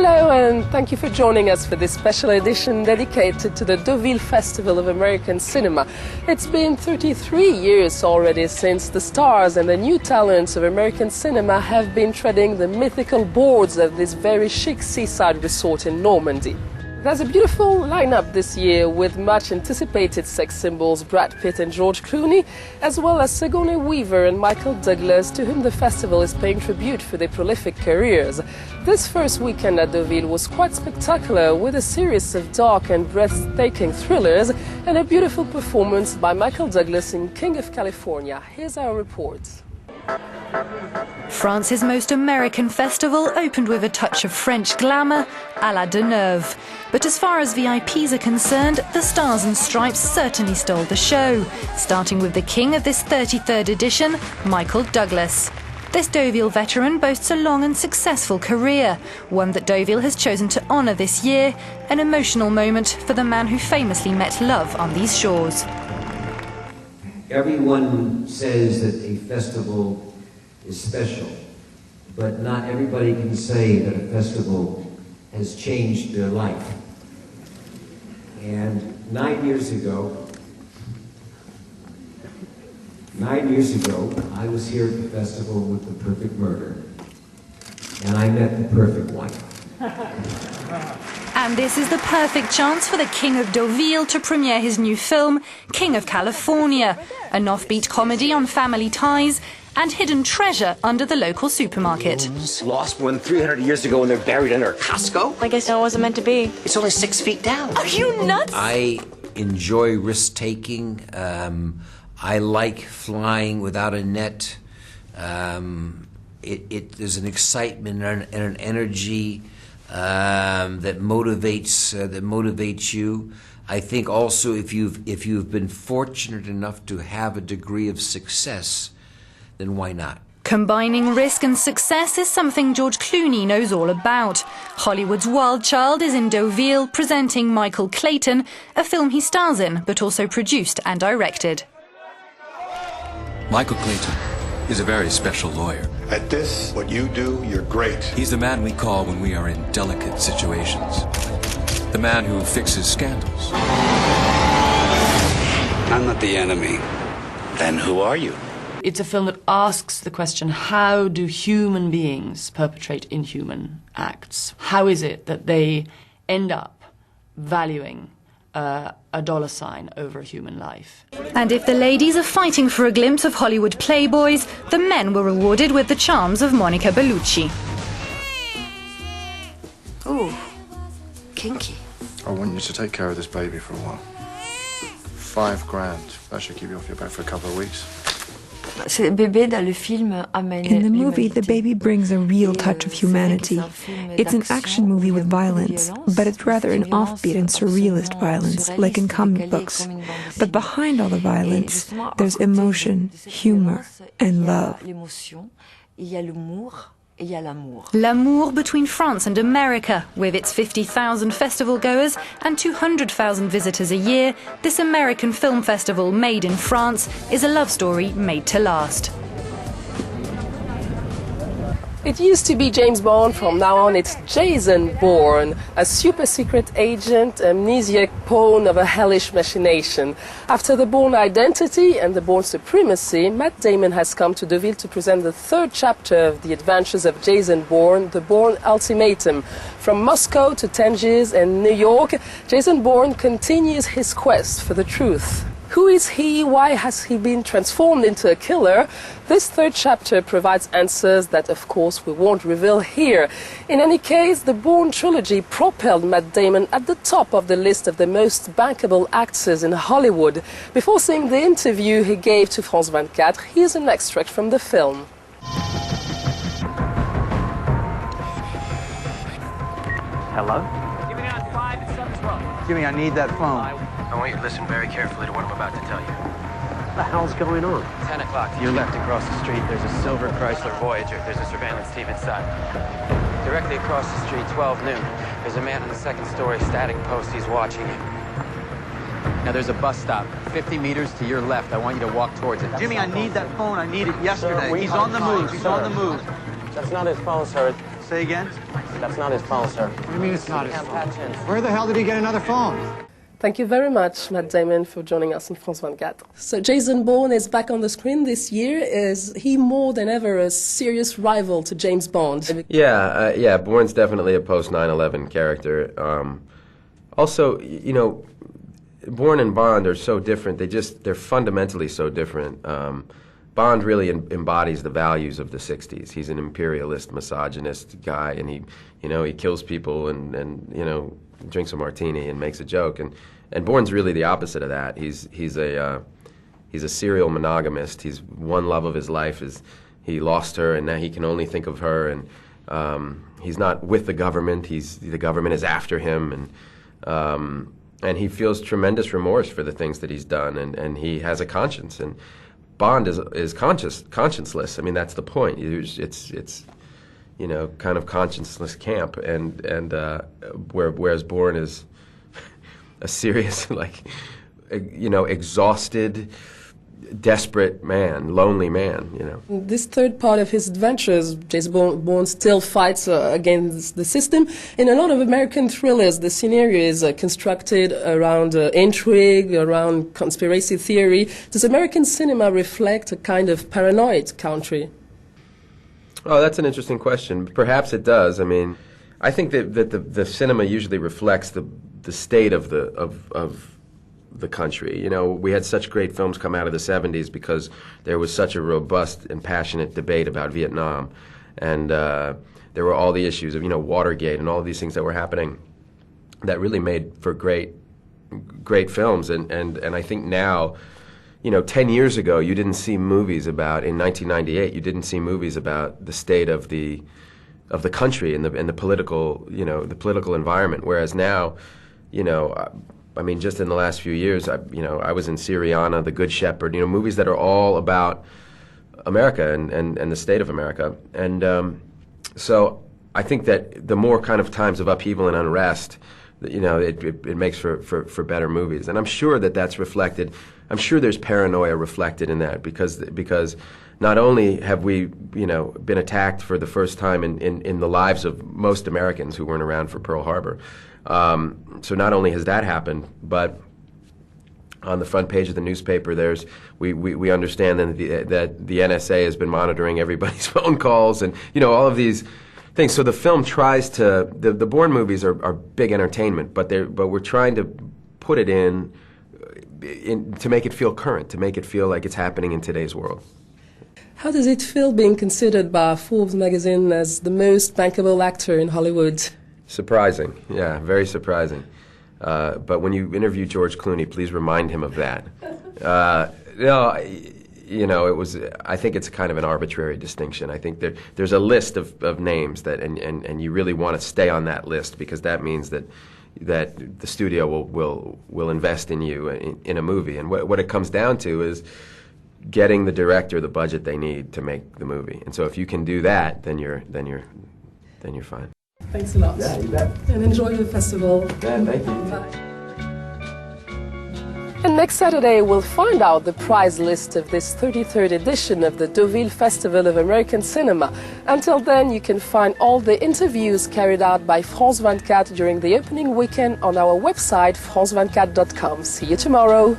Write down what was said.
Hello and thank you for joining us for this special edition dedicated to the DEAUVILLE Festival of American Cinema. It's been 33 years already since the stars and the new talents of American cinema have been treading the mythical boards of this very chic seaside resort in Normandy. There's a beautiful lineup this year with much anticipated sex symbols Brad Pitt and George Clooney, as well as Sigourney Weaver and Michael Douglas, to whom the festival is paying tribute for their prolific careers. This first weekend at Deauville was quite spectacular, with a series of dark and breathtaking thrillers and a beautiful performance by Michael Douglas in King of California. Here's our report. France's most American festival opened with a touch of French glamour, à la Deneuve. But as far as VIPs are concerned, the Stars and Stripes certainly stole the show, starting with the king of this 33rd edition, Michael Douglas. This Deauville veteran boasts a long and successful career, one that Deauville has chosen to honour this year, an emotional moment for the man who famously met love on these shores. Everyone says that a festival is special, but not everybody can say that a festival has changed their life. And 9 years ago, I was here at the festival with The Perfect Murder, and I met the perfect wife. And this is the perfect chance for the King of Deauville to premiere his new film, King of California, an offbeat comedy on family ties and hidden treasure under the local supermarket. Lost more than 300 years ago and they're buried under a Costco? I guess that wasn't meant to be. It's only 6 feet down. Are you nuts? I enjoy risk-taking. I like flying without a net. There's an excitement and an energy that motivates you. I think also if you've been fortunate enough to have a degree of success, then why not? Combining risk and success is something George Clooney knows all about. Hollywood's wild child is in Deauville presenting Michael Clayton, a film he stars in but also produced and directed. Michael Clayton is a very special lawyer. At this, what you do, you're great. He's the man we call when we are in delicate situations. The man who fixes scandals. I'm not the enemy. Then who are you? It's a film that asks the question, how do human beings perpetrate inhuman acts? How is it that they end up valuing a dollar sign over a human life? And if the ladies are fighting for a glimpse of Hollywood playboys, the men were rewarded with the charms of Monica Bellucci. Ooh, kinky. I want you to take care of this baby for a while. $5,000. That should keep you off your back for a couple of weeks. In the movie, the baby brings a real touch of humanity. It's an action movie with violence, but it's rather an offbeat and surrealist violence, like in comic books. But behind all the violence, there's emotion, humor, and love. L'amour between France and America. With its 50,000 festival goers and 200,000 visitors a year, this American film festival made in France is a love story made to last. It used to be James Bond, from now on it's Jason Bourne, a super-secret agent, amnesiac pawn of a hellish machination. After The Bourne Identity and The Bourne Supremacy, Matt Damon has come to Deauville to present the third chapter of the adventures of Jason Bourne, The Bourne Ultimatum. From Moscow to Tangiers and New York, Jason Bourne continues his quest for the truth. Who is he? Why has he been transformed into a killer? This third chapter provides answers that, of course, we won't reveal here. In any case, the Bourne trilogy propelled Matt Damon at the top of the list of the most bankable actors in Hollywood. Before seeing the interview he gave to France 24, here's an extract from the film. Hello? Jimmy, on 5 and 7's wrong. Jimmy, I need that phone. I want you to listen very carefully to what I'm about to tell you. What the hell's going on? 10 o'clock to your left across the street, there's a silver Chrysler Voyager. There's a surveillance team inside. Directly across the street, 12 noon, there's a man on the second story static post. He's watching you. Now there's a bus stop 50 meters to your left. I want you to walk towards it. Jimmy, I need that phone. I need it yesterday. He's on the move. He's on the move. That's not his phone, sir. Say again? That's not his phone, sir. What do you mean it's not his Can't phone? patch in. Where the hell did he get another phone? Thank you very much, Matt Damon, for joining us on France 24. So Jason Bourne is back on the screen this year. Is he more than ever a serious rival to James Bond? Yeah, Bourne's definitely a post-9/11 character. Also, you know, Bourne and Bond are so different. They're fundamentally so different. Bond really embodies the values of the 60s. He's an imperialist, misogynist guy, and he kills people and drinks a martini and makes a joke. And Bourne's really the opposite of that. He's a serial monogamist. He's one love of his life is he lost her, and now he can only think of her. And he's not with the government. The government is after him, and he feels tremendous remorse for the things that he's done, and he has a conscience. And Bond is conscienceless. I mean, that's the point. It's kind of conscienceless camp, and whereas Bourne is a serious, exhausted, desperate man, lonely man. This third part of his adventures, Jason Bourne still fights against the system. In a lot of American thrillers, the scenario is constructed around intrigue, around conspiracy theory. Does American cinema reflect a kind of paranoid country? Oh, that's an interesting question. Perhaps it does. I mean, I think that the cinema usually reflects the state of the country. We had such great films come out of the 70s because there was such a robust and passionate debate about Vietnam, and there were all the issues of Watergate and all of these things that were happening that really made for great films. And I think now, 10 years ago, you didn't see movies about, in 1998, you didn't see movies about the state of the country and the political, the political environment. Whereas now, I mean, just in the last few years, I was in Syriana, The Good Shepherd, movies that are all about America and the state of America. And so I think that the more kind of times of upheaval and unrest, it makes for better movies. And I'm sure that's reflected. I'm sure there's paranoia reflected in that because not only have we been attacked for the first time in the lives of most Americans who weren't around for Pearl Harbor. So not only has that happened, but on the front page of the newspaper, we understand that the NSA has been monitoring everybody's phone calls and all of these things. So the film tries to the Bourne movies are big entertainment, but we're trying to put it in to make it feel current, to make it feel like it's happening in today's world. How does it feel being considered by Forbes magazine as the most bankable actor in Hollywood? Surprising, yeah, very surprising. But when you interview George Clooney, please remind him of that. It was. I think it's kind of an arbitrary distinction. I think there's a list of names that, and you really want to stay on that list because that means that the studio will invest in you in a movie. And what it comes down to is getting the director the budget they need to make the movie. And so if you can do that, then you're fine. Thanks a lot. Yeah, you bet. And enjoy the festival. Yeah, thank you. Bye. And next Saturday, we'll find out the prize list of this 33rd edition of the DEAUVILLE Festival of American Cinema. Until then, you can find all the interviews carried out by France 24 during the opening weekend on our website, france24.com. See you tomorrow.